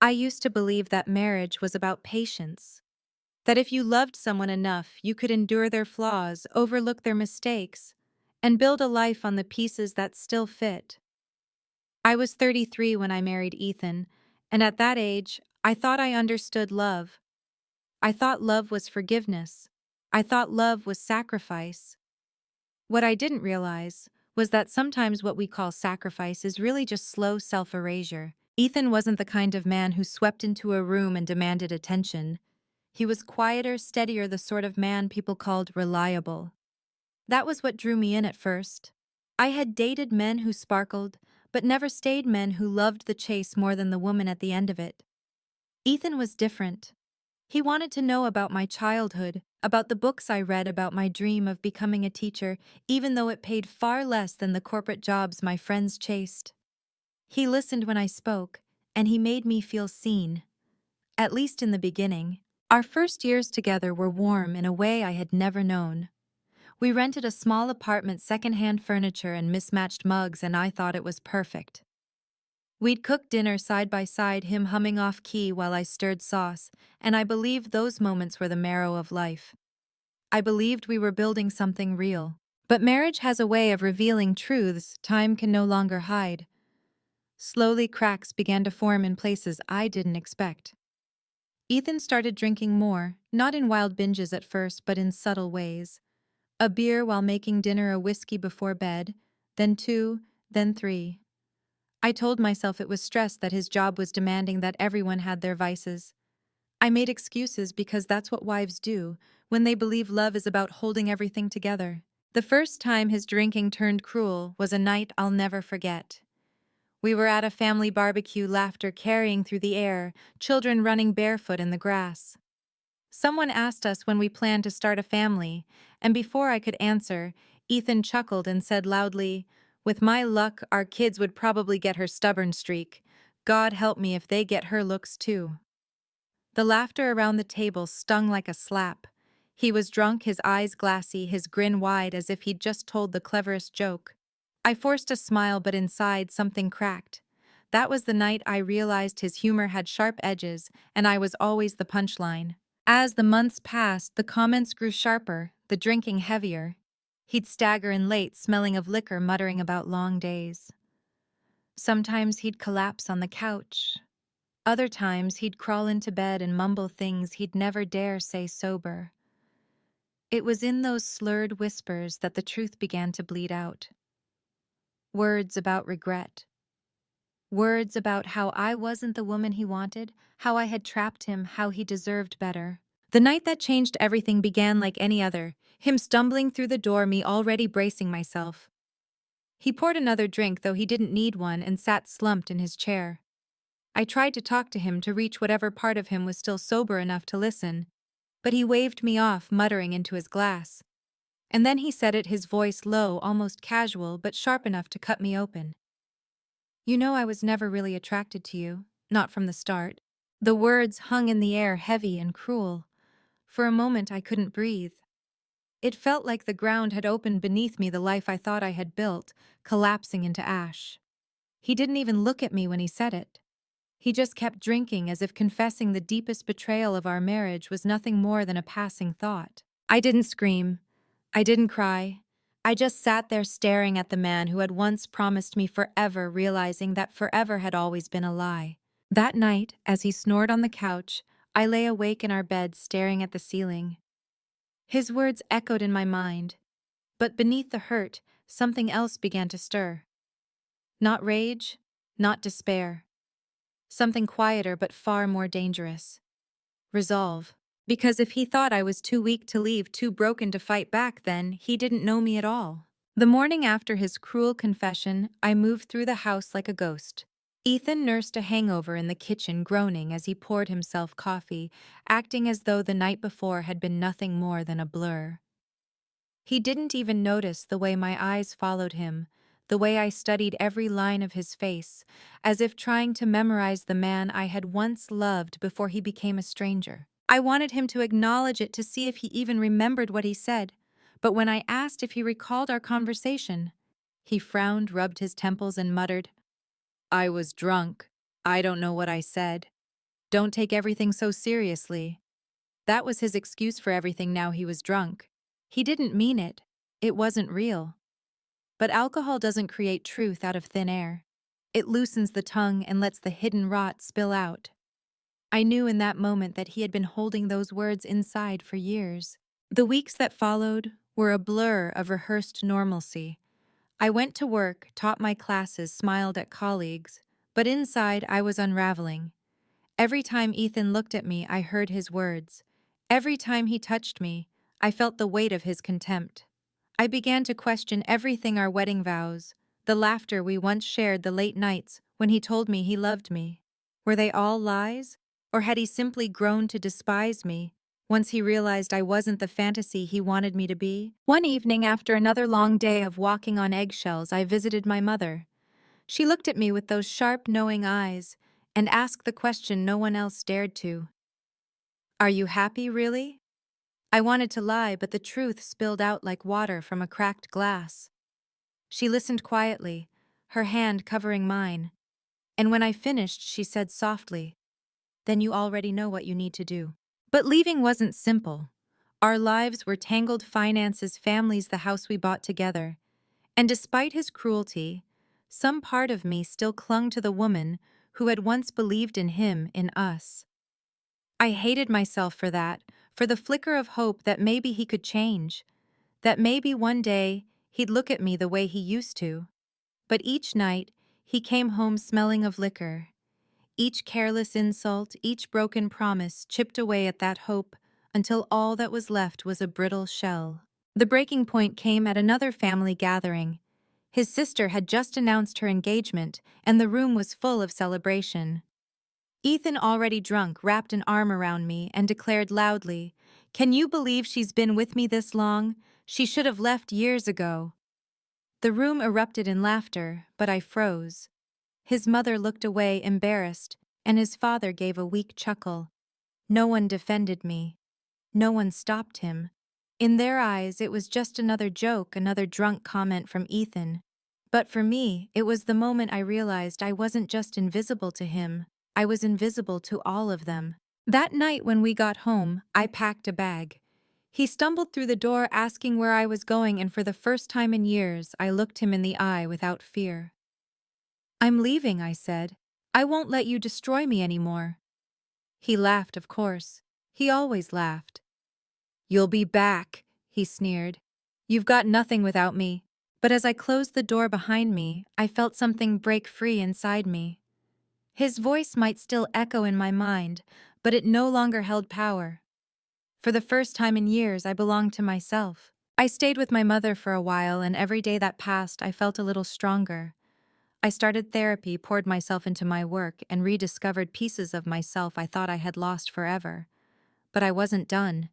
I used to believe that marriage was about patience, that if you loved someone enough, you could endure their flaws, overlook their mistakes, and build a life on the pieces that still fit. I was 33 when I married Ethan, and at that age, I thought I understood love. I thought love was forgiveness. I thought love was sacrifice. What I didn't realize was that sometimes what we call sacrifice is really just slow self-erasure. Ethan wasn't the kind of man who swept into a room and demanded attention. He was quieter, steadier, the sort of man people called reliable. That was what drew me in at first. I had dated men who sparkled, but never stayed men who loved the chase more than the woman at the end of it. Ethan was different. He wanted to know about my childhood, about the books I read, about my dream of becoming a teacher, even though it paid far less than the corporate jobs my friends chased. He listened when I spoke, and he made me feel seen, at least in the beginning. Our first years together were warm in a way I had never known. We rented a small apartment, secondhand furniture and mismatched mugs, and I thought it was perfect. We'd cook dinner side by side, him humming off key while I stirred sauce, and I believed those moments were the marrow of life. I believed we were building something real. But marriage has a way of revealing truths time can no longer hide. Slowly, cracks began to form in places I didn't expect. Ethan started drinking more, not in wild binges at first, but in subtle ways. A beer while making dinner, a whiskey before bed, then two, then three. I told myself it was stress, that his job was demanding, that everyone had their vices. I made excuses because that's what wives do when they believe love is about holding everything together. The first time his drinking turned cruel was a night I'll never forget. We were at a family barbecue, laughter carrying through the air, children running barefoot in the grass. Someone asked us when we planned to start a family, and before I could answer, Ethan chuckled and said loudly, "With my luck, our kids would probably get her stubborn streak. God help me if they get her looks too." The laughter around the table stung like a slap. He was drunk, his eyes glassy, his grin wide as if he'd just told the cleverest joke. I forced a smile, but inside something cracked. That was the night I realized his humor had sharp edges, and I was always the punchline. As the months passed, the comments grew sharper, the drinking heavier. He'd stagger in late, smelling of liquor, muttering about long days. Sometimes he'd collapse on the couch. Other times he'd crawl into bed and mumble things he'd never dare say sober. It was in those slurred whispers that the truth began to bleed out. Words about regret. Words about how I wasn't the woman he wanted, how I had trapped him, how he deserved better. The night that changed everything began like any other, him stumbling through the door, me already bracing myself. He poured another drink, though he didn't need one, and sat slumped in his chair. I tried to talk to him, to reach whatever part of him was still sober enough to listen, but he waved me off, muttering into his glass. And then he said it, his voice low, almost casual, but sharp enough to cut me open. "You know, I was never really attracted to you, not from the start." The words hung in the air, heavy and cruel. For a moment I couldn't breathe. It felt like the ground had opened beneath me, the life I thought I had built, collapsing into ash. He didn't even look at me when he said it. He just kept drinking, as if confessing the deepest betrayal of our marriage was nothing more than a passing thought. I didn't scream. I didn't cry. I just sat there staring at the man who had once promised me forever, realizing that forever had always been a lie. That night, as he snored on the couch, I lay awake in our bed staring at the ceiling. His words echoed in my mind, but beneath the hurt, something else began to stir. Not rage, not despair. Something quieter but far more dangerous. Resolve. Because if he thought I was too weak to leave, too broken to fight back, then he didn't know me at all. The morning after his cruel confession, I moved through the house like a ghost. Ethan nursed a hangover in the kitchen, groaning as he poured himself coffee, acting as though the night before had been nothing more than a blur. He didn't even notice the way my eyes followed him, the way I studied every line of his face, as if trying to memorize the man I had once loved before he became a stranger. I wanted him to acknowledge it, to see if he even remembered what he said, but when I asked if he recalled our conversation, he frowned, rubbed his temples, and muttered, "I was drunk. I don't know what I said." Don't take everything so seriously. That was his excuse for everything now he was drunk. He didn't mean it. It wasn't real. But alcohol doesn't create truth out of thin air. It loosens the tongue and lets the hidden rot spill out. I knew in that moment that he had been holding those words inside for years. The weeks that followed were a blur of rehearsed normalcy. I went to work, taught my classes, smiled at colleagues, but inside I was unraveling. Every time Ethan looked at me, I heard his words. Every time he touched me, I felt the weight of his contempt. I began to question everything: our wedding vows, the laughter we once shared, the late nights when he told me he loved me. Were they all lies? Or had he simply grown to despise me once he realized I wasn't the fantasy he wanted me to be? One evening, after another long day of walking on eggshells, I visited my mother. She looked at me with those sharp, knowing eyes and asked the question no one else dared to. Are you happy, really? I wanted to lie, but the truth spilled out like water from a cracked glass. She listened quietly, her hand covering mine, and when I finished, she said softly, "Then you already know what you need to do." But leaving wasn't simple. Our lives were tangled: finances, families, the house we bought together. And despite his cruelty, some part of me still clung to the woman who had once believed in him, in us. I hated myself for that, for the flicker of hope that maybe he could change, that maybe one day he'd look at me the way he used to. But each night, he came home smelling of liquor. Each careless insult, each broken promise chipped away at that hope until all that was left was a brittle shell. The breaking point came at another family gathering. His sister had just announced her engagement, and the room was full of celebration. Ethan, already drunk, wrapped an arm around me and declared loudly, "Can you believe she's been with me this long? She should have left years ago." The room erupted in laughter, but I froze. His mother looked away, embarrassed, and his father gave a weak chuckle. No one defended me. No one stopped him. In their eyes, it was just another joke, another drunk comment from Ethan. But for me, it was the moment I realized I wasn't just invisible to him, I was invisible to all of them. That night when we got home, I packed a bag. He stumbled through the door asking where I was going, and for the first time in years, I looked him in the eye without fear. "I'm leaving," I said. "I won't let you destroy me anymore." He laughed, of course. He always laughed. "You'll be back," he sneered. "You've got nothing without me." But as I closed the door behind me, I felt something break free inside me. His voice might still echo in my mind, but it no longer held power. For the first time in years, I belonged to myself. I stayed with my mother for a while, and every day that passed, I felt a little stronger. I started therapy, poured myself into my work, and rediscovered pieces of myself I thought I had lost forever. But I wasn't done.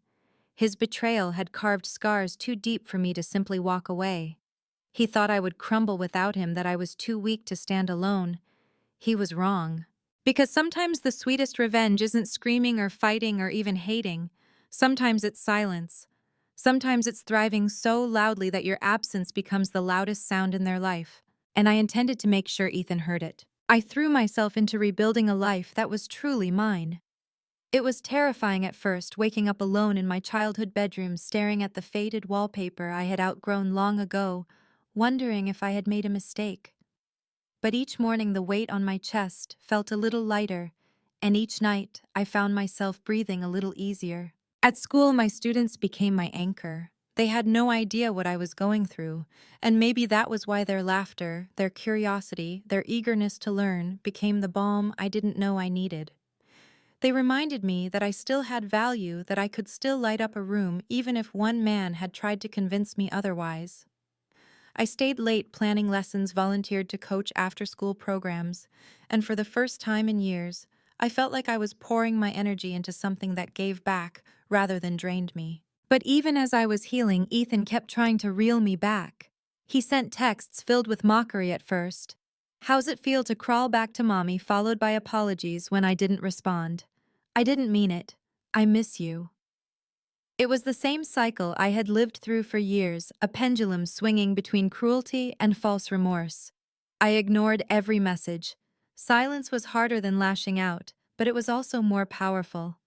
His betrayal had carved scars too deep for me to simply walk away. He thought I would crumble without him, that I was too weak to stand alone. He was wrong. Because sometimes the sweetest revenge isn't screaming or fighting or even hating. Sometimes it's silence. Sometimes it's thriving so loudly that your absence becomes the loudest sound in their life. And I intended to make sure Ethan heard it. I threw myself into rebuilding a life that was truly mine. It was terrifying at first, waking up alone in my childhood bedroom, staring at the faded wallpaper I had outgrown long ago, wondering if I had made a mistake. But each morning the weight on my chest felt a little lighter, and each night I found myself breathing a little easier. At school, my students became my anchor. They had no idea what I was going through, and maybe that was why their laughter, their curiosity, their eagerness to learn became the balm I didn't know I needed. They reminded me that I still had value, that I could still light up a room even if one man had tried to convince me otherwise. I stayed late planning lessons, volunteered to coach after-school programs, and for the first time in years, I felt like I was pouring my energy into something that gave back rather than drained me. But even as I was healing, Ethan kept trying to reel me back. He sent texts filled with mockery at first. "How's it feel to crawl back to mommy?" followed by apologies when I didn't respond. "I didn't mean it. I miss you." It was the same cycle I had lived through for years, a pendulum swinging between cruelty and false remorse. I ignored every message. Silence was harder than lashing out, but it was also more powerful.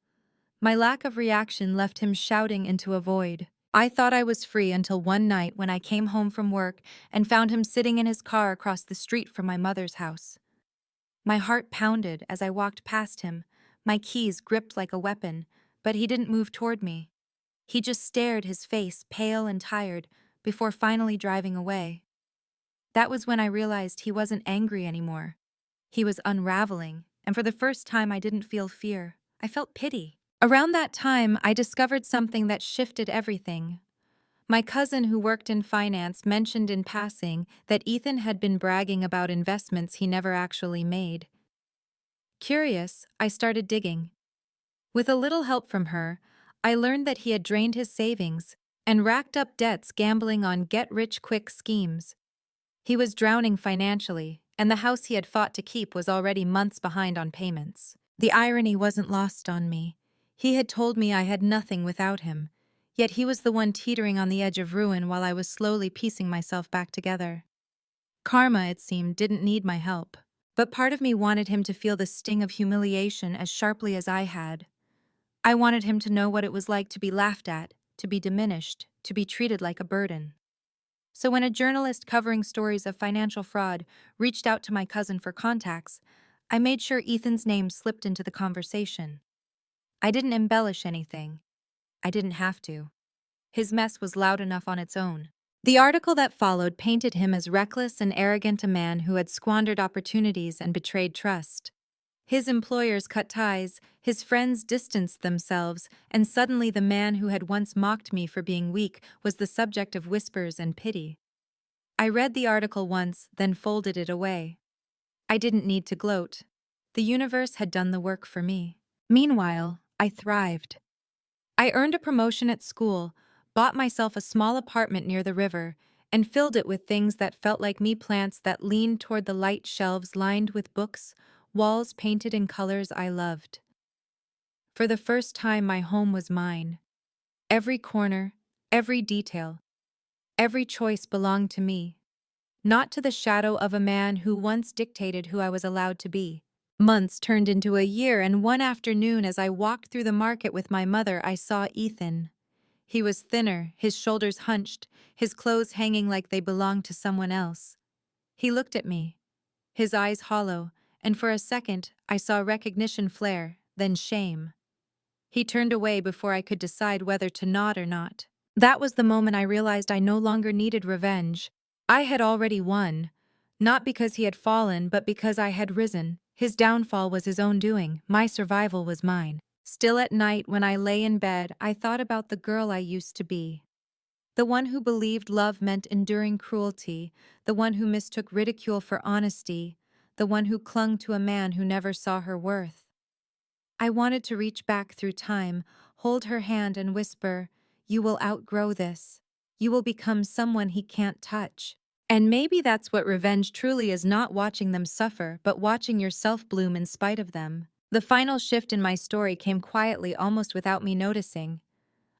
My lack of reaction left him shouting into a void. I thought I was free until one night when I came home from work and found him sitting in his car across the street from my mother's house. My heart pounded as I walked past him, my keys gripped like a weapon, but he didn't move toward me. He just stared, his face pale and tired, before finally driving away. That was when I realized he wasn't angry anymore. He was unraveling, and for the first time I didn't feel fear. I felt pity. Around that time, I discovered something that shifted everything. My cousin who worked in finance mentioned in passing that Ethan had been bragging about investments he never actually made. Curious, I started digging. With a little help from her, I learned that he had drained his savings and racked up debts gambling on get-rich-quick schemes. He was drowning financially, and the house he had fought to keep was already months behind on payments. The irony wasn't lost on me. He had told me I had nothing without him, yet he was the one teetering on the edge of ruin while I was slowly piecing myself back together. Karma, it seemed, didn't need my help, but part of me wanted him to feel the sting of humiliation as sharply as I had. I wanted him to know what it was like to be laughed at, to be diminished, to be treated like a burden. So when a journalist covering stories of financial fraud reached out to my cousin for contacts, I made sure Ethan's name slipped into the conversation. I didn't embellish anything. I didn't have to. His mess was loud enough on its own. The article that followed painted him as reckless and arrogant a man who had squandered opportunities and betrayed trust. His employers cut ties, his friends distanced themselves, and suddenly the man who had once mocked me for being weak was the subject of whispers and pity. I read the article once, then folded it away. I didn't need to gloat. The universe had done the work for me. Meanwhile, I thrived. I earned a promotion at school, bought myself a small apartment near the river, and filled it with things that felt like me, plants that leaned toward the light shelves lined with books, walls painted in colors I loved. For the first time, my home was mine. Every corner, every detail, every choice belonged to me, not to the shadow of a man who once dictated who I was allowed to be. Months turned into a year, and one afternoon as I walked through the market with my mother, I saw Ethan. He was thinner, his shoulders hunched, his clothes hanging like they belonged to someone else. He looked at me, his eyes hollow, and for a second I saw recognition flare, then shame. He turned away before I could decide whether to nod or not. That was the moment I realized I no longer needed revenge. I had already won, not because he had fallen, but because I had risen. His downfall was his own doing, my survival was mine. Still at night, when I lay in bed, I thought about the girl I used to be. The one who believed love meant enduring cruelty, the one who mistook ridicule for honesty, the one who clung to a man who never saw her worth. I wanted to reach back through time, hold her hand and whisper, "You will outgrow this. You will become someone he can't touch." And maybe that's what revenge truly is, not watching them suffer, but watching yourself bloom in spite of them. The final shift in my story came quietly, almost without me noticing.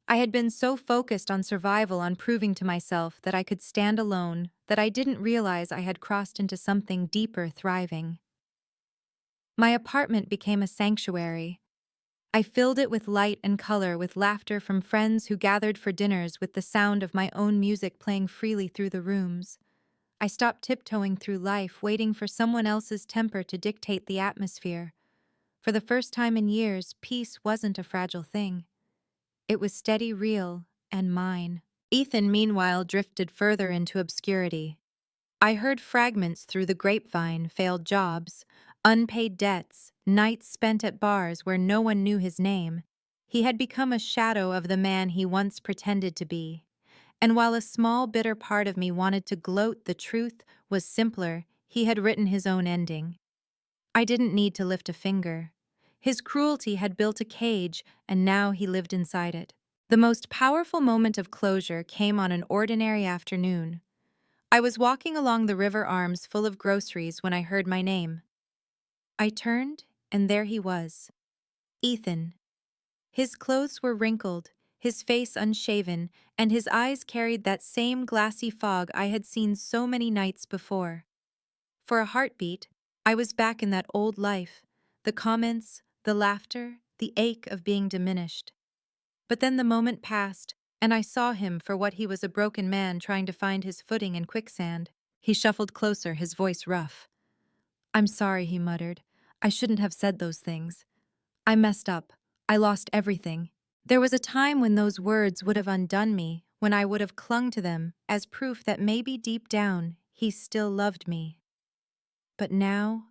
I had been so focused on survival, on proving to myself that I could stand alone, that I didn't realize I had crossed into something deeper, thriving. My apartment became a sanctuary. I filled it with light and color, with laughter from friends who gathered for dinners, with the sound of my own music playing freely through the rooms. I stopped tiptoeing through life, waiting for someone else's temper to dictate the atmosphere. For the first time in years, peace wasn't a fragile thing. It was steady, real, and mine. Ethan, meanwhile, drifted further into obscurity. I heard fragments through the grapevine: failed jobs, unpaid debts, nights spent at bars where no one knew his name. He had become a shadow of the man he once pretended to be. And while a small, bitter part of me wanted to gloat, the truth was simpler: he had written his own ending. I didn't need to lift a finger. His cruelty had built a cage, and now he lived inside it. The most powerful moment of closure came on an ordinary afternoon. I was walking along the river arms full of groceries when I heard my name. I turned, and there he was. Ethan. His clothes were wrinkled, his face unshaven, and his eyes carried that same glassy fog I had seen so many nights before. For a heartbeat, I was back in that old life: the comments, the laughter, the ache of being diminished. But then the moment passed, and I saw him for what he was, a broken man trying to find his footing in quicksand. He shuffled closer, his voice rough. "I'm sorry," he muttered. "I shouldn't have said those things. I messed up. I lost everything. There was a time when those words would have undone me, when I would have clung to them as proof that maybe deep down he still loved me. But now,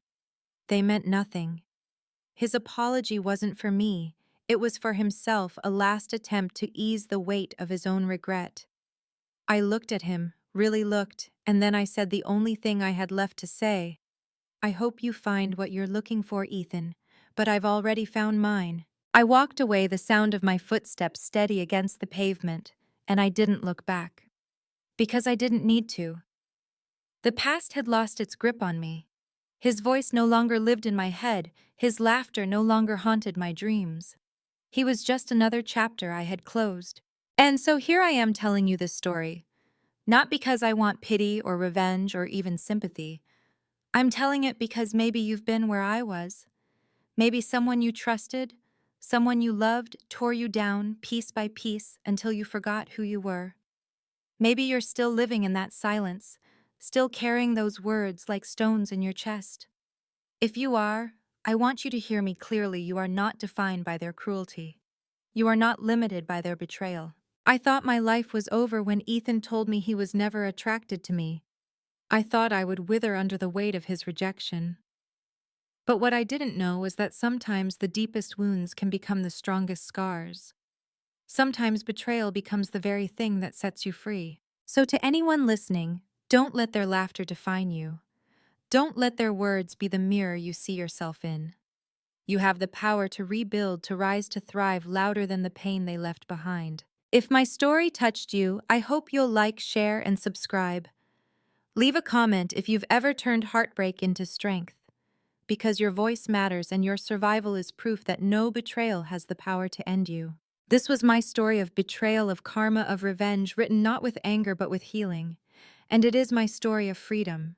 they meant nothing. His apology wasn't for me. It was for himself, a last attempt to ease the weight of his own regret. I looked at him, really looked, and then I said the only thing I had left to say. "I hope you find what you're looking for, Ethan, but I've already found mine." I walked away, the sound of my footsteps steady against the pavement, and I didn't look back. Because I didn't need to. The past had lost its grip on me. His voice no longer lived in my head, his laughter no longer haunted my dreams. He was just another chapter I had closed. And so here I am telling you this story, not because I want pity or revenge or even sympathy. I'm telling it because maybe you've been where I was. Maybe someone you trusted, someone you loved, tore you down piece by piece until you forgot who you were. Maybe you're still living in that silence, still carrying those words like stones in your chest. If you are, I want you to hear me clearly. You are not defined by their cruelty. You are not limited by their betrayal. I thought my life was over when Ethan told me he was never attracted to me. I thought I would wither under the weight of his rejection. But what I didn't know was that sometimes the deepest wounds can become the strongest scars. Sometimes betrayal becomes the very thing that sets you free. So to anyone listening, don't let their laughter define you. Don't let their words be the mirror you see yourself in. You have the power to rebuild, to rise, to thrive louder than the pain they left behind. If my story touched you, I hope you'll like, share, and subscribe. Leave a comment if you've ever turned heartbreak into strength, because your voice matters and your survival is proof that no betrayal has the power to end you. This was my story of betrayal, of karma, of revenge, written not with anger but with healing. And it is my story of freedom.